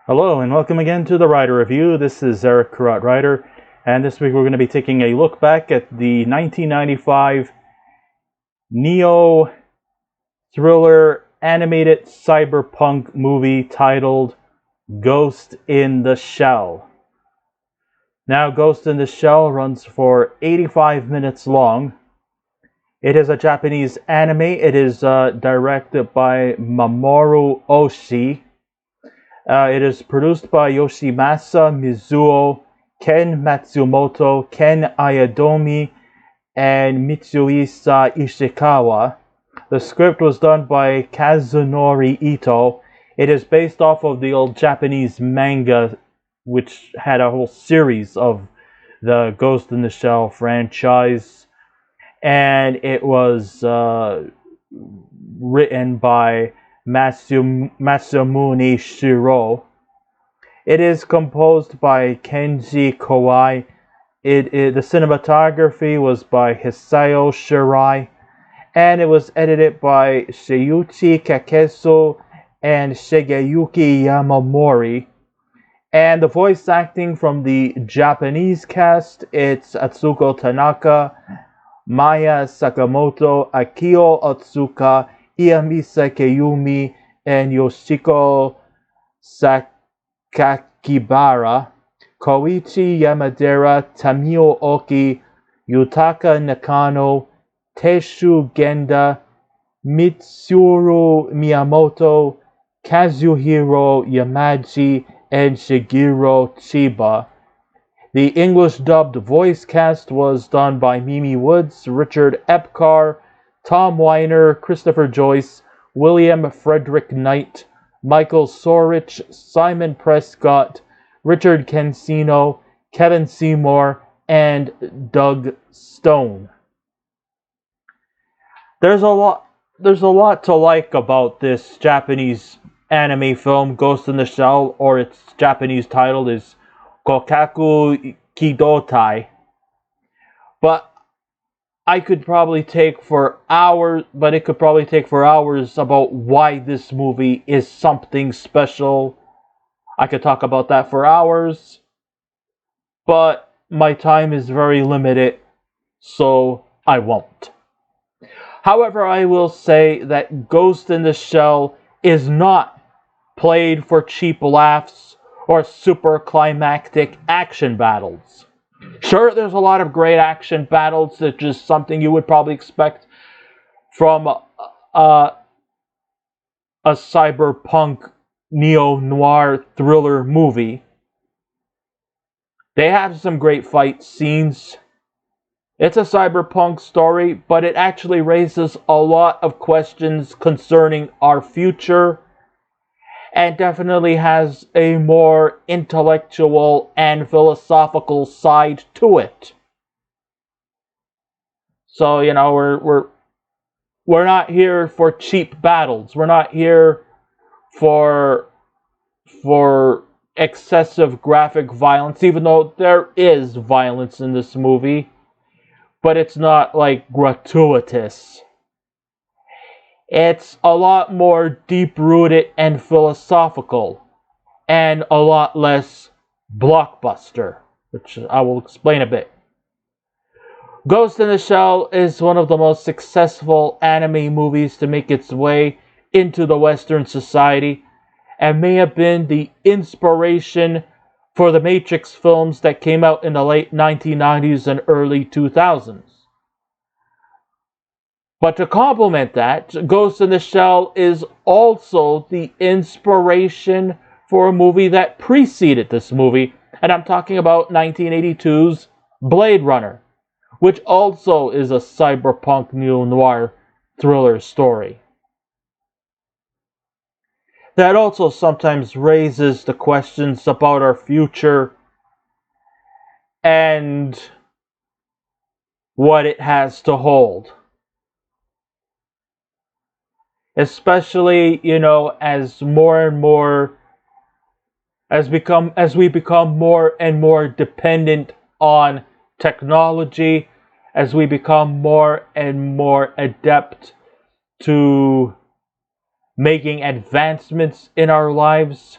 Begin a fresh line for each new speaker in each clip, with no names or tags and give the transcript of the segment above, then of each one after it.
Hello and welcome again to the Rider Review. This is Eric Karate Rider, and this week we're going to be taking a look back at the 1995 neo thriller animated cyberpunk movie titled Ghost in the Shell. Now, Ghost in the Shell runs for 85 minutes long. It is a Japanese anime. It is directed by Mamoru Oshii. It is produced by Iemasa, Mizuo, Ken Matsumoto, Ken Ayadomi, and Mitsuhisa Ishikawa. The script was done by Kazunori Ito. It is based off of the old Japanese manga, which had a whole series of the Ghost in the Shell franchise. And it was written by Masamune Shiro. It is composed by Kenji Kawai. The cinematography was by Hisao Shirai, and it was edited by Shiyuchi Kakesu and Shigeyuki Yamamori. And the voice acting from the Japanese cast, it's Atsuko Tanaka, Maaya Sakamoto, Akio Otsuka, Iemasa Kayumi, and Yoshiko Sakakibara, Koichi Yamadera, Tamio Oki, Yutaka Nakano, Tessho Genda, Mitsuru Miyamoto, Kazuhiro Yamaji, and Shigeru Chiba. The English dubbed voice cast was done by Mimi Woods, Richard Epcar, Tom Wyner, Christopher Joyce, William Frederick Knight, Michael Sorich, Simon Prescott, Richard Cancino, Kevin Seymour, and Doug Stone. There's a lot to like about this Japanese anime film, Ghost in the Shell, or its Japanese title is Kokaku Kidotai. But it could probably take for hours about why this movie is something special. I could talk about that for hours, but my time is very limited, so I won't. However, I will say that Ghost in the Shell is not played for cheap laughs or super climactic action battles. Sure, there's a lot of great action battles. That's just something you would probably expect from a cyberpunk neo-noir thriller movie. They have some great fight scenes. It's a cyberpunk story, but it actually raises a lot of questions concerning our future, and definitely has a more intellectual and philosophical side to it. So, we're not here for cheap battles. We're not here for excessive graphic violence, even though there is violence in this movie, but it's not like gratuitous. It's a lot more deep-rooted and philosophical, and a lot less blockbuster, which I will explain a bit. Ghost in the Shell is one of the most successful anime movies to make its way into the Western society, and may have been the inspiration for the Matrix films that came out in the late 1990s and early 2000s. But to complement that, Ghost in the Shell is also the inspiration for a movie that preceded this movie, and I'm talking about 1982's Blade Runner, which also is a cyberpunk neo-noir thriller story. That also sometimes raises the questions about our future and what it has to hold. Especially, as we become more and more dependent on technology, as we become more and more adept to making advancements in our lives,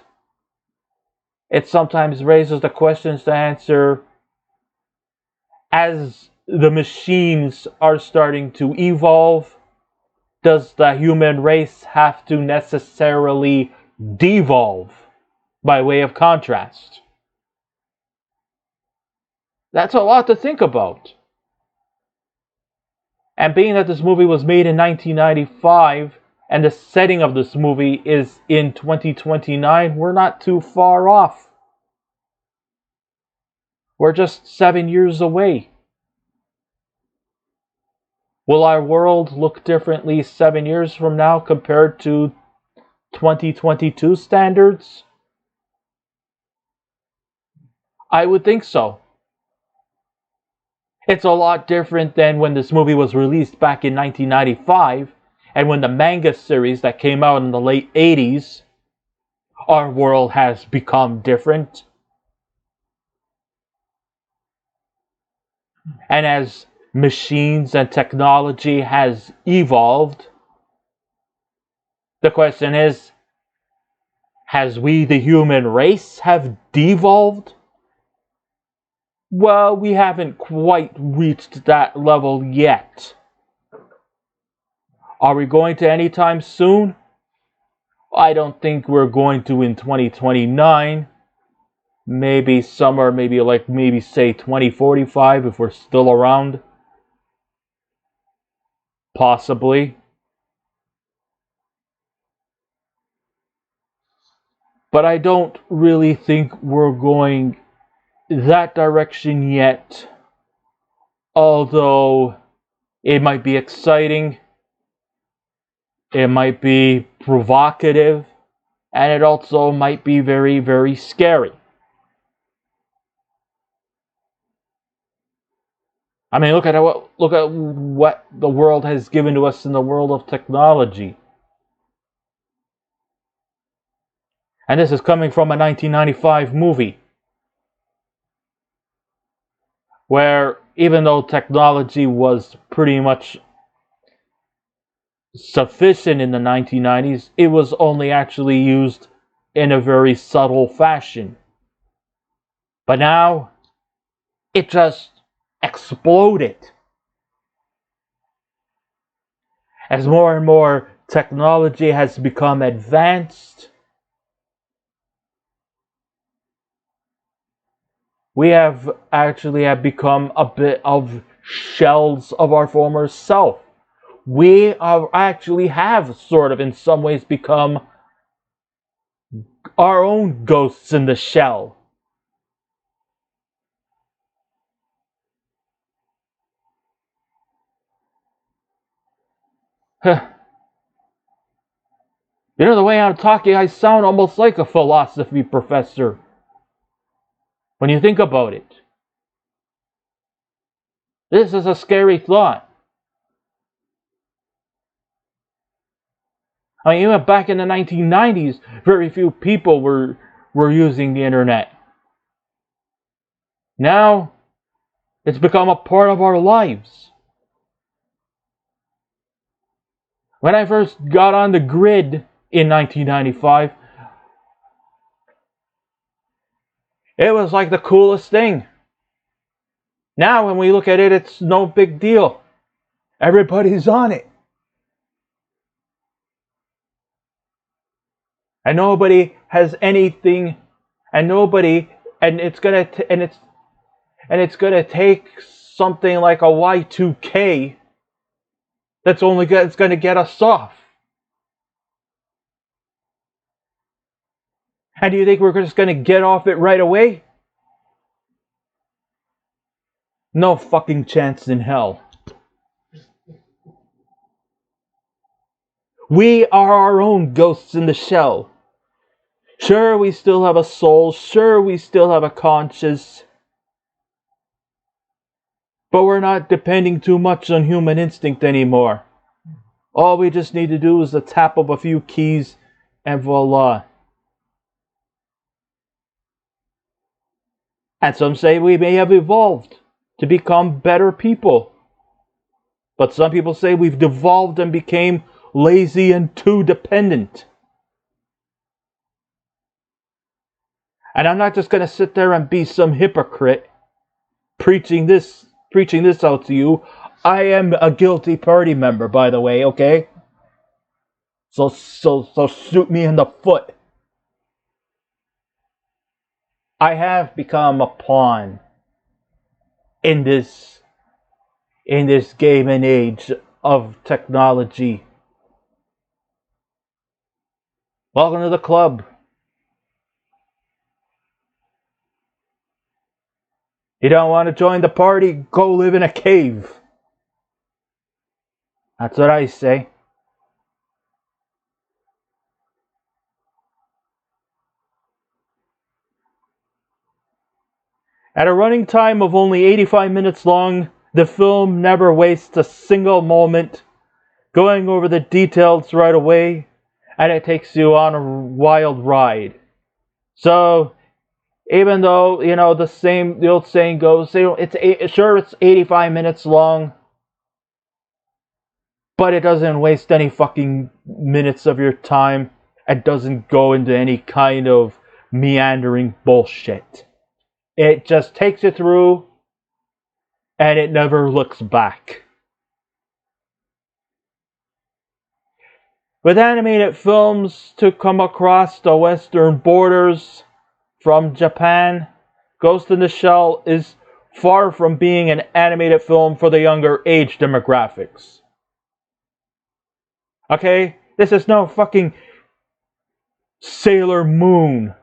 it sometimes raises the questions to answer as the machines are starting to evolve. Does the human race have to necessarily devolve by way of contrast? That's a lot to think about. And being that this movie was made in 1995 and the setting of this movie is in 2029, we're not too far off. We're just 7 years away. Will our world look differently 7 years from now compared to 2022 standards? I would think so. It's a lot different than when this movie was released back in 1995 and when the manga series that came out in the late 80s. Our world has become different. And as machines and technology has evolved, the question is, has we, the human race, have devolved? Well, we haven't quite reached that level yet. Are we going to anytime soon? I don't think we're going to in 2029. Maybe somewhere, maybe say 2045 if we're still around. Possibly. But I don't really think we're going that direction yet. Although it might be exciting, it might be provocative, and it also might be very, very scary. I mean, look at what the world has given to us in the world of technology. And this is coming from a 1995 movie, where even though technology was pretty much sufficient in the 1990s, it was only actually used in a very subtle fashion. But now, it just exploded. As more and more technology has become advanced, we have become a bit of shells of our former self. We have sort of in some ways become our own ghosts in the shell. You know, the way I'm talking, I sound almost like a philosophy professor. When you think about it. This is a scary thought. I mean, even back in the 1990s, very few people were using the internet. Now, it's become a part of our lives. When I first got on the grid in 1995, it was like the coolest thing. Now, when we look at it, it's no big deal. Everybody's on it. And nobody has anything, and it's gonna take something like a Y2K it's gonna get us off. And do you think we're just gonna get off it right away? No fucking chance in hell. We are our own ghosts in the shell. Sure, we still have a soul. Sure, we still have a conscience. But we're not depending too much on human instinct anymore. All we just need to do is a tap of a few keys, and voila. And some say we may have evolved to become better people. But some people say we've devolved and became lazy and too dependent. And I'm not just going to sit there and be some hypocrite preaching this out to you. I am a guilty party member, by the way, okay? So shoot me in the foot. I have become a pawn in this game and age of technology. Welcome to the club. You don't want to join the party? Go live in a cave. That's what I say. At a running time of only 85 minutes long, the film never wastes a single moment going over the details right away, and it takes you on a wild ride. So, even though, you know, the old saying goes, it's 85 minutes long, but it doesn't waste any fucking minutes of your time. It doesn't go into any kind of meandering bullshit. It just takes you through, and it never looks back. With animated films to come across the western borders from Japan, Ghost in the Shell is far from being an animated film for the younger age demographics. Okay? This is no fucking Sailor Moon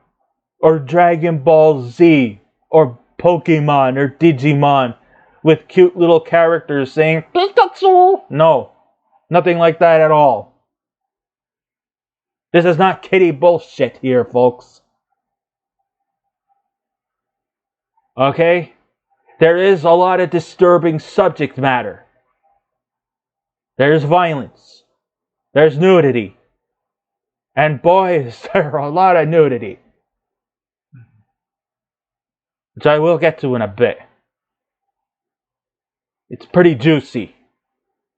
or Dragon Ball Z or Pokemon or Digimon with cute little characters saying Pikachu. No, nothing like that at all. This is not kiddie bullshit here, folks. Okay? There is a lot of disturbing subject matter. There's violence. There's nudity. And boy, is there a lot of nudity. Which I will get to in a bit. It's pretty juicy.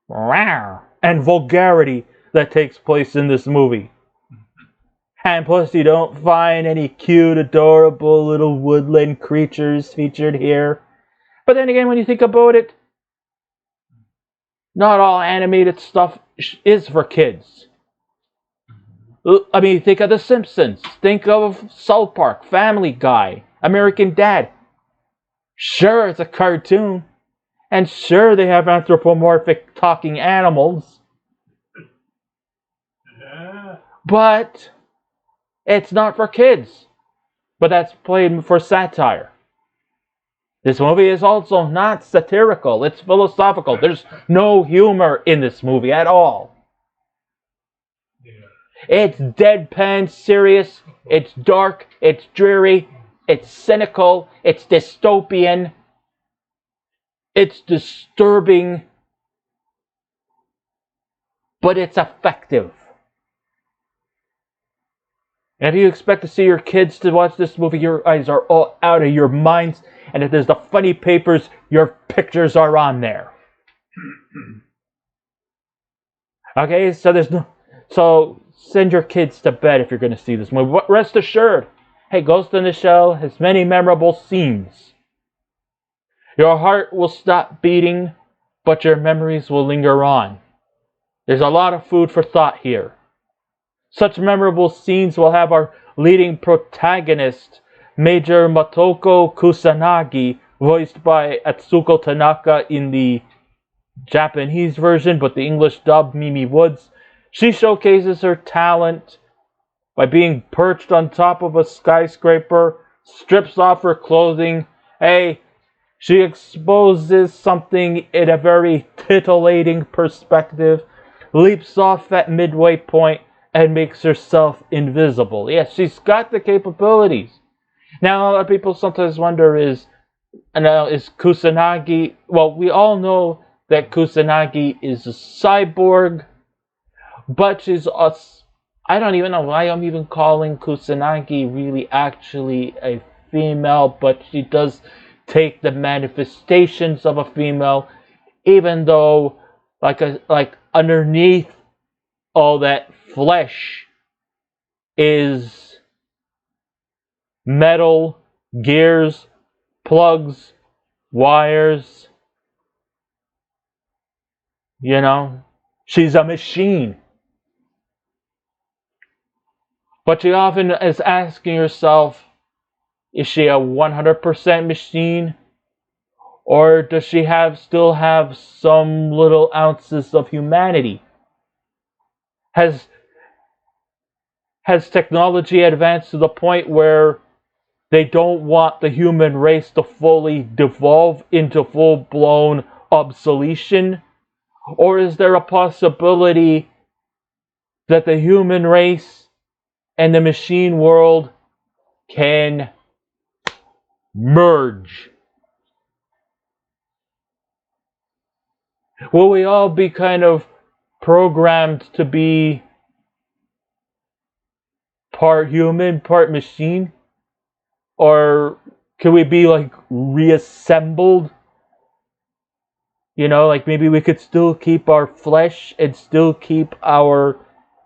And vulgarity that takes place in this movie. And plus you don't find any cute, adorable little woodland creatures featured here. But then again, when you think about it, not all animated stuff is for kids. I mean, think of The Simpsons. Think of South Park, Family Guy, American Dad. Sure, it's a cartoon. And sure, they have anthropomorphic talking animals. But it's not for kids. But that's played for satire. This movie is also not satirical. It's philosophical. There's no humor in this movie at all. It's deadpan serious. It's dark. It's dreary. It's cynical. It's dystopian. It's disturbing. But it's effective. And if you expect to see your kids to watch this movie, your eyes are all out of your minds. And if there's the funny papers, your pictures are on there. Okay, so send your kids to bed if you're going to see this movie. But rest assured, hey, Ghost in the Shell has many memorable scenes. Your heart will stop beating, but your memories will linger on. There's a lot of food for thought here. Such memorable scenes will have our leading protagonist, Major Motoko Kusanagi, voiced by Atsuko Tanaka in the Japanese version, but the English dub, Mimi Woods. She showcases her talent by being perched on top of a skyscraper, strips off her clothing. Hey, she exposes something in a very titillating perspective, leaps off at midway point, and makes herself invisible. Yes, she's got the capabilities. Now, a lot of people sometimes wonder is Kusanagi... Well, we all know that Kusanagi is a cyborg, but she's a... I don't even know why I'm even calling Kusanagi really actually a female, but she does take the manifestations of a female, even though like underneath all that flesh is metal, gears, plugs, wires. You know, she's a machine. But she often is asking herself, is she a 100% machine? Or does she still have some little ounces of humanity? Has technology advanced to the point where they don't want the human race to fully devolve into full-blown obsolescence? Or is there a possibility that the human race and the machine world can merge? Will we all be kind of programmed to be part human, part machine? Or can we be like reassembled? You know, like maybe we could still keep our flesh and still keep our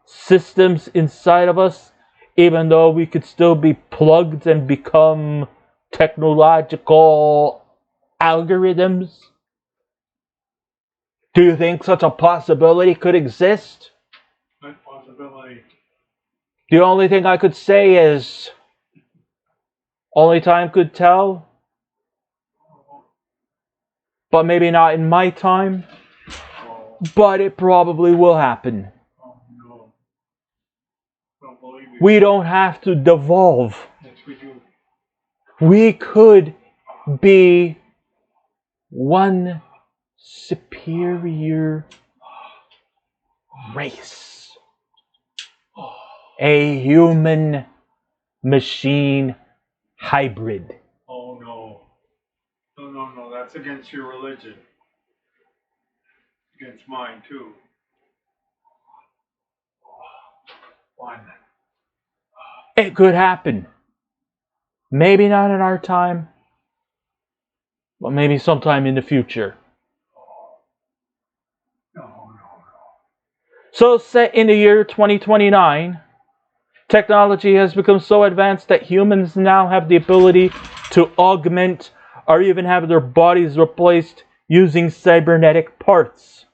systems inside of us, even though we could still be plugged and become technological algorithms. Do you think such a possibility could exist?
That possibility.
The only thing I could say is, only time could tell. But maybe not in my time. But it probably will happen.
Oh, no. Don't believe me.
We don't have to devolve.
Yes, we do.
We could be one superior race. A human-machine hybrid.
Oh, no. No. That's against your religion. Against mine, too. One.
It could happen. Maybe not in our time, but maybe sometime in the future.
No.
So set in the year 2029, technology has become so advanced that humans now have the ability to augment or even have their bodies replaced using cybernetic parts.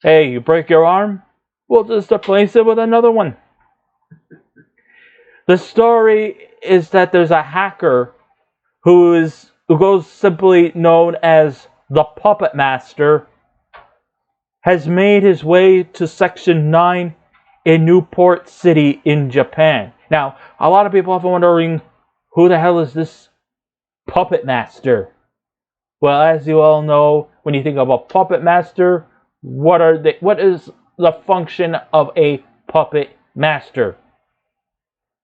Hey, you break your arm? We'll just replace it with another one. The story is that there's a hacker who goes simply known as the Puppet Master, has made his way to Section 9 in Newport City in Japan. Now, a lot of people have been wondering, who the hell is this Puppet Master? Well, as you all know, when you think of a Puppet Master, what is the function of a Puppet Master?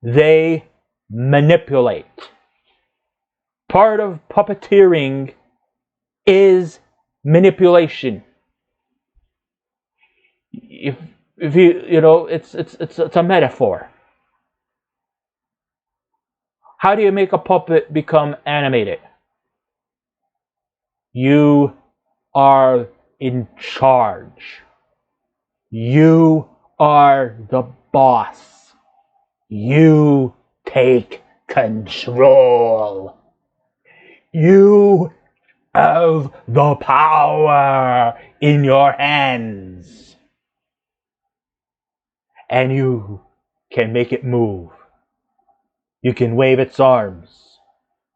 They manipulate. Part of puppeteering is manipulation. If you know, it's a metaphor. How do you make a puppet become animated? You are in charge. You are the boss. You take control. You have the power in your hands. And you can make it move. You can wave its arms.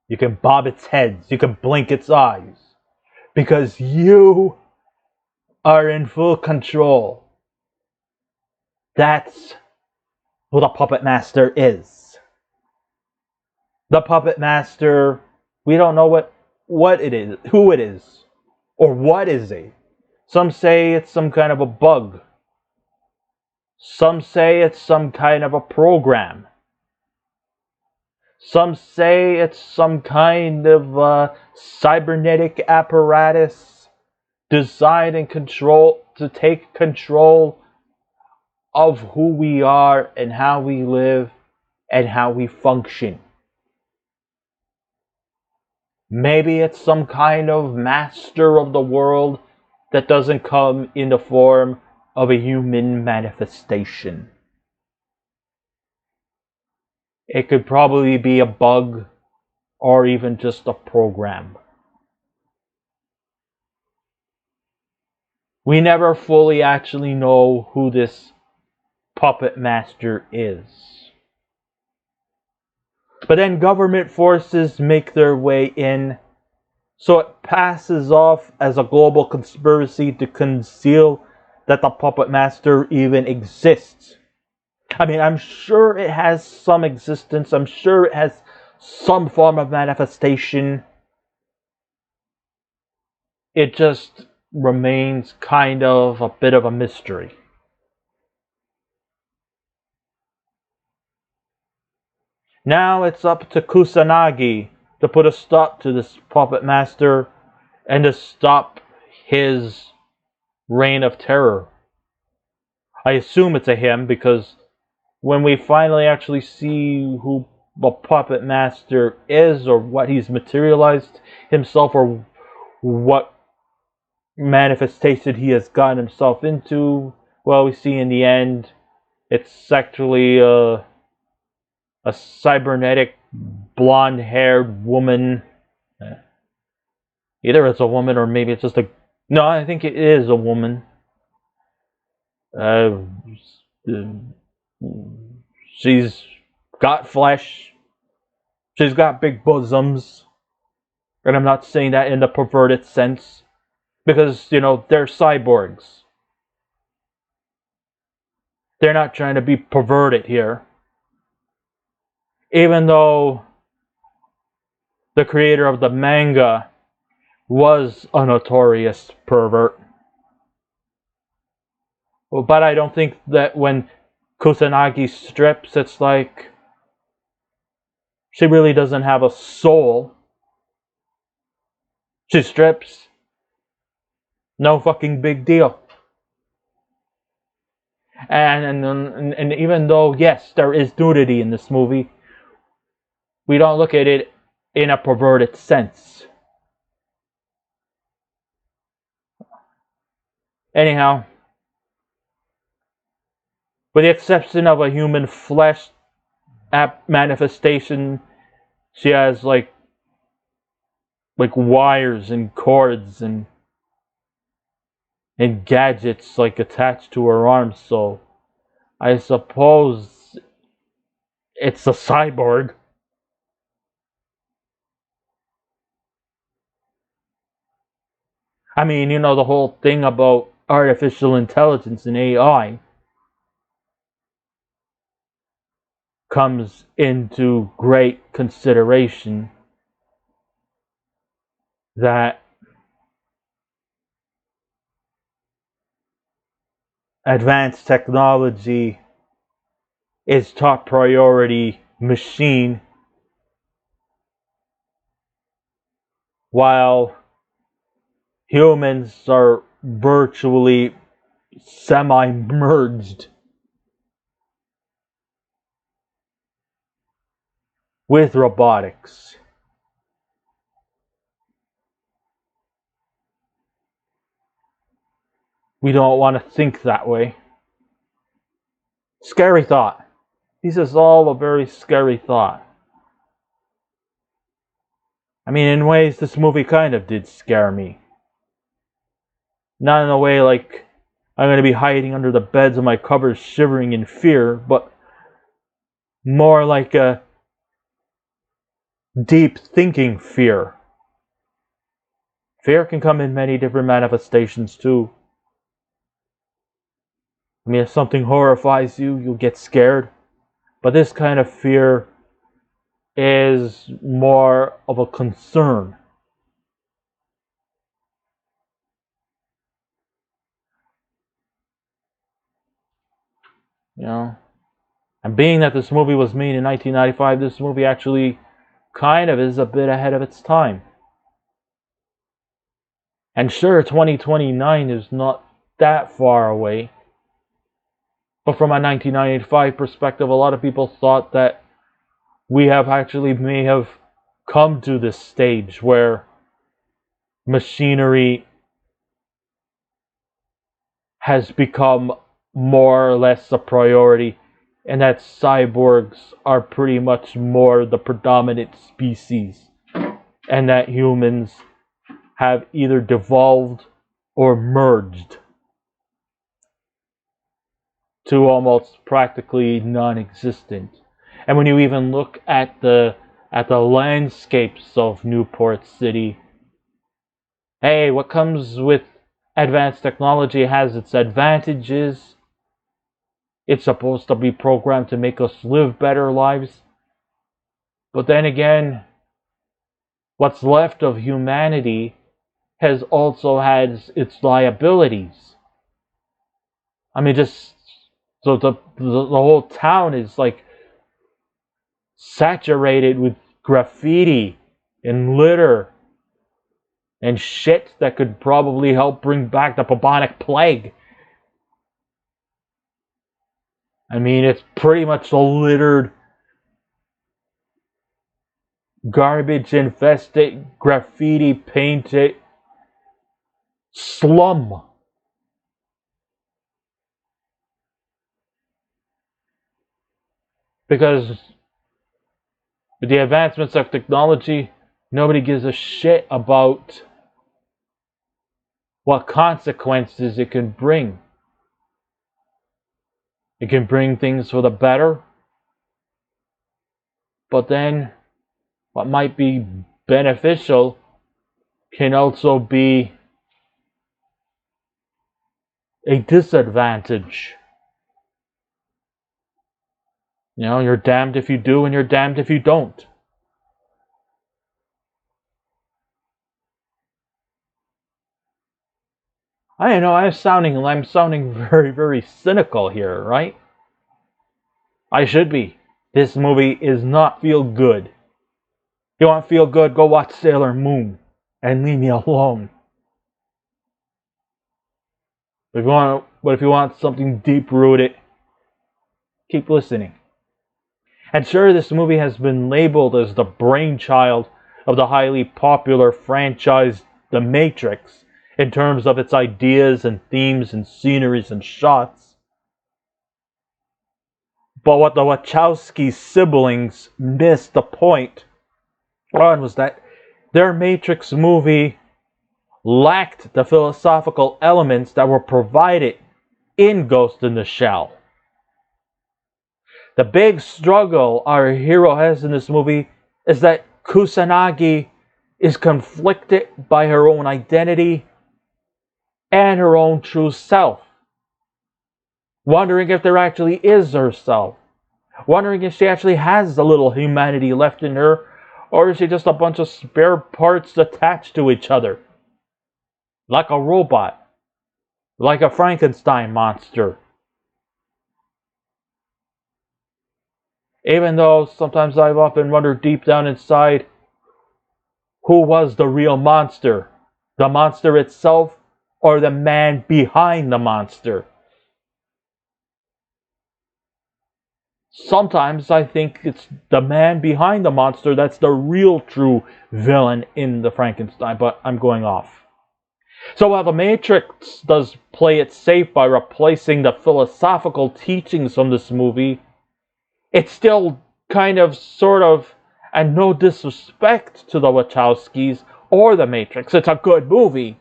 You can bob its head. You can blink its eyes. Because you are in full control. That's what a puppet master is. The puppet master, we don't know what it is, who it is, or what is it. Some say it's some kind of a bug. Some say it's some kind of a program. Some say it's some kind of a cybernetic apparatus designed and control to take control of who we are and how we live and how we function. Maybe it's some kind of master of the world that doesn't come in the form of a human manifestation. It could probably be a bug or even just a program. We never fully actually know who this puppet master is. But then government forces make their way in, so it passes off as a global conspiracy to conceal that the puppet master even exists. I mean, I'm sure it has some existence. I'm sure it has some form of manifestation. It just remains kind of a bit of a mystery. Now it's up to Kusanagi to put a stop to this puppet master and to stop his reign of terror. I assume it's a him because when we finally actually see who the puppet master is or what he's materialized himself or what manifestation he has gotten himself into, well, we see in the end it's actually a cybernetic blonde-haired woman. Either it's a woman or maybe it's just a... No, I think it is a woman. She's got flesh. She's got big bosoms. And I'm not saying that in the perverted sense. Because, you know, they're cyborgs. They're not trying to be perverted here. Even though the creator of the manga was a notorious pervert. But I don't think that when Kusanagi strips, it's like she really doesn't have a soul. She strips. No fucking big deal. And even though, yes, there is nudity in this movie, we don't look at it in a perverted sense. Anyhow, with the exception of a human flesh manifestation, she has like wires and cords and gadgets like attached to her arms, so I suppose it's a cyborg. I mean, you know, the whole thing about artificial intelligence and AI comes into great consideration that advanced technology is top priority machine, while humans are virtually semi-merged with robotics. We don't want to think that way. Scary thought. This is all a very scary thought. I mean, in ways, this movie kind of did scare me. Not in a way like I'm going to be hiding under the beds of my covers shivering in fear, but more like a deep thinking fear. Fear can come in many different manifestations too. I mean, if something horrifies you, you'll get scared. But this kind of fear is more of a concern. You know? And being that this movie was made in 1995, this movie actually kind of is a bit ahead of its time. And sure, 2029 is not that far away. But from a 1995 perspective, a lot of people thought that we have actually may have come to this stage where machinery has become more or less a priority and that cyborgs are pretty much more the predominant species, and that humans have either devolved or merged to almost practically non-existent. And when you even look at the landscapes of Newport City, hey, what comes with advanced technology has its advantages. It's supposed to be programmed to make us live better lives. But then again, what's left of humanity has also had its liabilities. I mean, just so the whole town is like saturated with graffiti and litter and shit that could probably help bring back the bubonic plague. I mean, it's pretty much a littered, garbage infested, graffiti painted slum. Because with the advancements of technology, nobody gives a shit about what consequences it can bring. It can bring things for the better, but then what might be beneficial can also be a disadvantage. You know, you're damned if you do and you're damned if you don't. I know I'm sounding very, very cynical here, right? I should be. This movie is not feel good. You want to feel good, go watch Sailor Moon and leave me alone. But if you want something deep rooted, keep listening. And sure, this movie has been labeled as the brainchild of the highly popular franchise The Matrix in terms of its ideas and themes and sceneries and shots. But what the Wachowski siblings missed the point on was that their Matrix movie lacked the philosophical elements that were provided in Ghost in the Shell. The big struggle our hero has in this movie is that Kusanagi is conflicted by her own identity and her own true self. Wondering if there actually is herself. Wondering if she actually has a little humanity left in her, or is she just a bunch of spare parts attached to each other? Like a robot. Like a Frankenstein monster. Even though sometimes I've often wondered deep down inside, who was the real monster? The monster itself, or the man behind the monster? Sometimes I think it's the man behind the monster that's the real true villain in the Frankenstein, but I'm going off. So while The Matrix does play it safe by replacing the philosophical teachings from this movie, it's still kind of, sort of, and no disrespect to the Wachowskis or The Matrix, it's a good movie,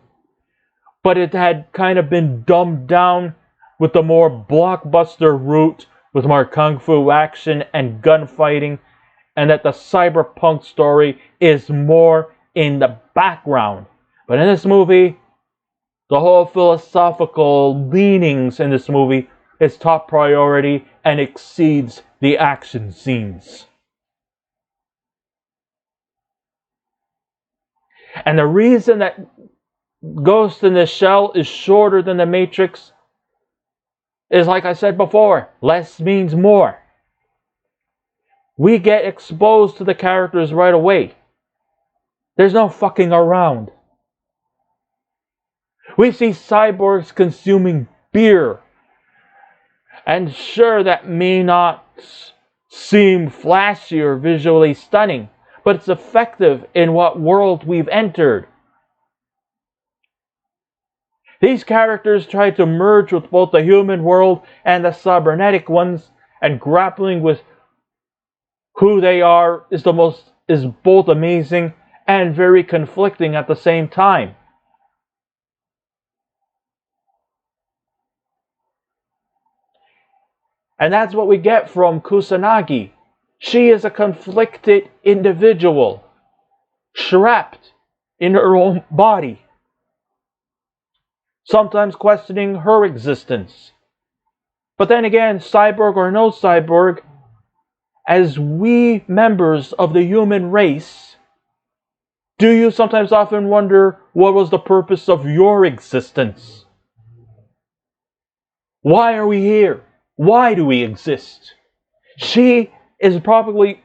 but it had kind of been dumbed down with the more blockbuster route, with more kung fu action and gunfighting, and that the cyberpunk story is more in the background. But in this movie, the whole philosophical leanings in this movie is top priority and exceeds the action scenes. And the reason that Ghost in the Shell is shorter than The Matrix is, like I said before, less means more. We get exposed to the characters right away. There's no fucking around. We see cyborgs consuming beer. And sure, that may not seem flashy or visually stunning, but it's effective in what world we've entered. These characters try to merge with both the human world and the cybernetic ones, and grappling with who they are is both amazing and very conflicting at the same time. And that's what we get from Kusanagi. She is a conflicted individual, trapped in her own body, sometimes questioning her existence. But then again, cyborg or no cyborg, as we members of the human race, do you sometimes often wonder what was the purpose of your existence? Why are we here? Why do we exist? She is probably...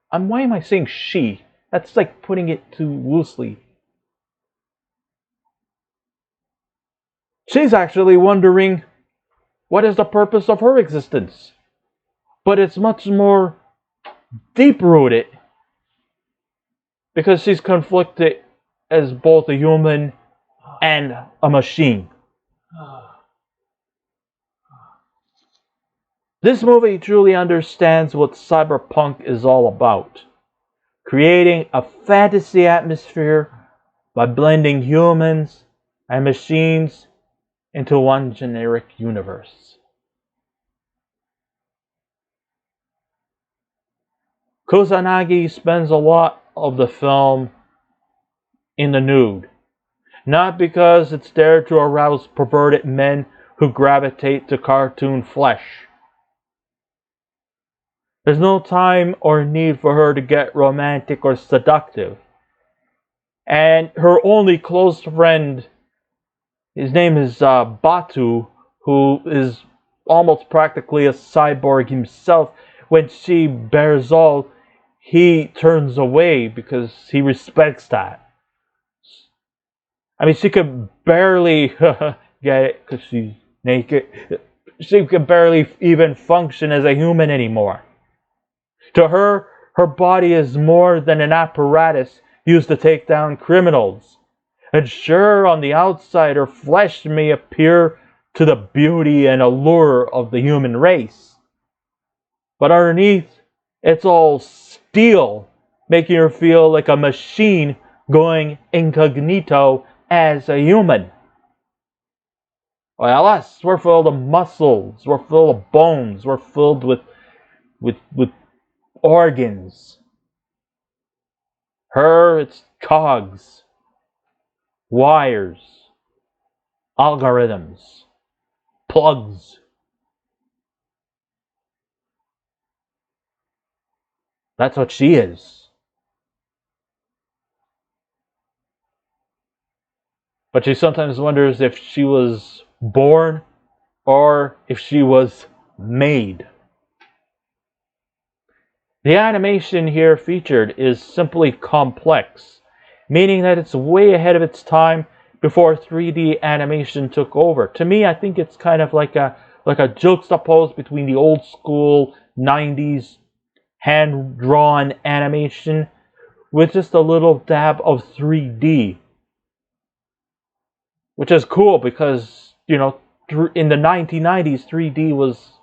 why am I saying she? That's like putting it too loosely. She's actually wondering what is the purpose of her existence. But it's much more deep-rooted because she's conflicted as both a human and a machine. This movie truly understands what cyberpunk is all about, creating a fantasy atmosphere by blending humans and machines into one generic universe. Kusanagi spends a lot of the film in the nude, not because it's there to arouse perverted men who gravitate to cartoon flesh. There's no time or need for her to get romantic or seductive. And her only close friend, his name is Batu, who is almost practically a cyborg himself. When she bears all, he turns away because he respects that. I mean, she could barely get it because she's naked. She could barely even function as a human anymore. To her, her body is more than an apparatus used to take down criminals. And sure, on the outside, her flesh may appear to the beauty and allure of the human race. But underneath, it's all steel, making her feel like a machine going incognito as a human. While us, we're filled of muscles, we're filled of bones, we're filled with organs. Her, it's cogs, wires, algorithms, plugs. That's what she is. But she sometimes wonders if she was born or if she was made. The animation here featured is simply complex, meaning that it's way ahead of its time before 3D animation took over. To me, I think it's kind of like a juxtapose between the old school 90s hand-drawn animation with just a little dab of 3D. Which is cool because, you know, in the 1990s, 3D was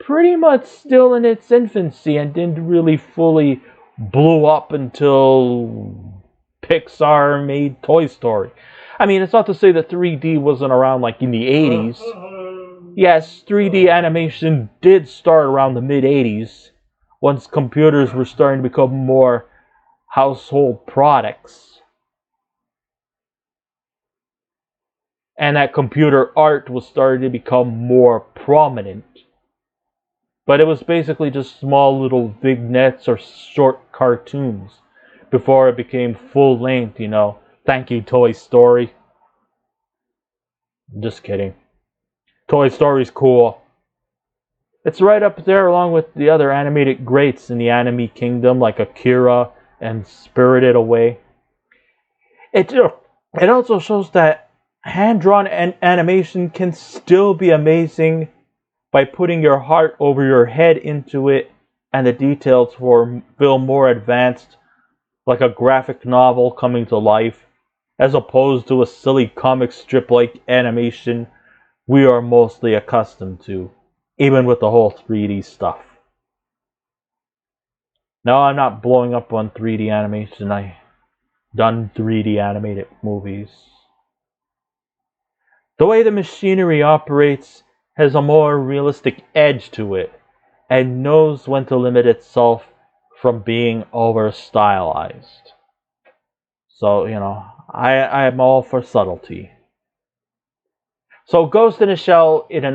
pretty much still in its infancy and didn't really fully blow up until Pixar made Toy Story. I mean, it's not to say that 3D wasn't around like in the 80s. Yes, 3D animation did start around the mid-80s, once computers were starting to become more household products. And that computer art was starting to become more prominent. But it was basically just small little vignettes or short cartoons before it became full length, you know. Thank you, Toy Story. Just kidding. Toy Story's cool. It's right up there along with the other animated greats in the anime kingdom like Akira and Spirited Away. It also shows that hand-drawn animation can still be amazing by putting your heart over your head into it and the details feel more advanced, like a graphic novel coming to life, as opposed to a silly comic strip-like animation we are mostly accustomed to. even with the whole 3D stuff. No, I'm not blowing up on 3D animation. I've done 3D animated movies. The way the machinery operates has a more realistic edge to it, and knows when to limit itself from being over stylized. So, I'm all for subtlety. So, Ghost in a Shell, in a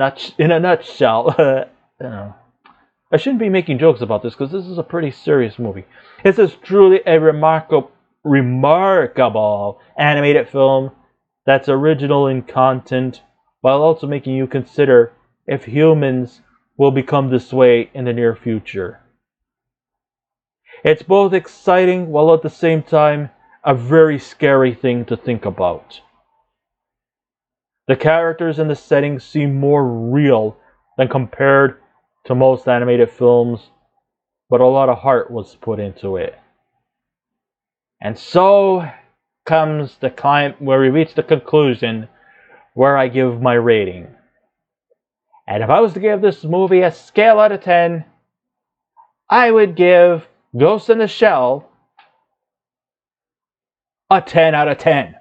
nutshell, I shouldn't be making jokes about this because this is a pretty serious movie. This is truly a remarkable animated film that's original in content, while also making you consider if humans will become this way in the near future. It's both exciting while at the same time a very scary thing to think about. The characters and the setting seem more real than compared to most animated films, but a lot of heart was put into it. And so comes the time where we reach the conclusion where I give my rating. And if I was to give this movie a scale out of 10, I would give Ghost in the Shell a 10 out of 10.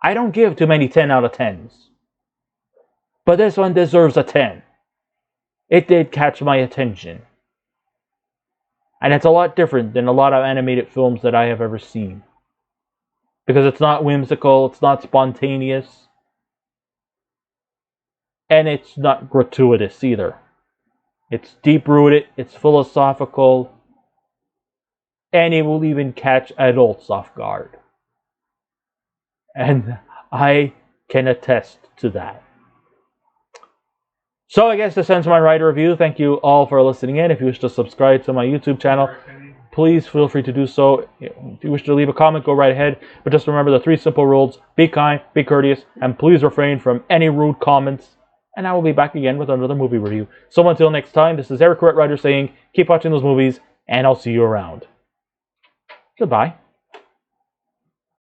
I don't give too many 10 out of 10s. But this one deserves a 10. It did catch my attention. And it's a lot different than a lot of animated films that I have ever seen. Because it's not whimsical, it's not spontaneous, and it's not gratuitous either. It's deep-rooted, it's philosophical, and it will even catch adults off guard. And I can attest to that. So I guess this ends my writer review. Thank you all for listening in. If you wish to subscribe to my YouTube channel, please feel free to do so. If you wish to leave a comment, go right ahead. But just remember the 3 simple rules. Be kind, be courteous, and please refrain from any rude comments. And I will be back again with another movie review. So until next time, this is Eric Wright saying, keep watching those movies, and I'll see you around. Goodbye.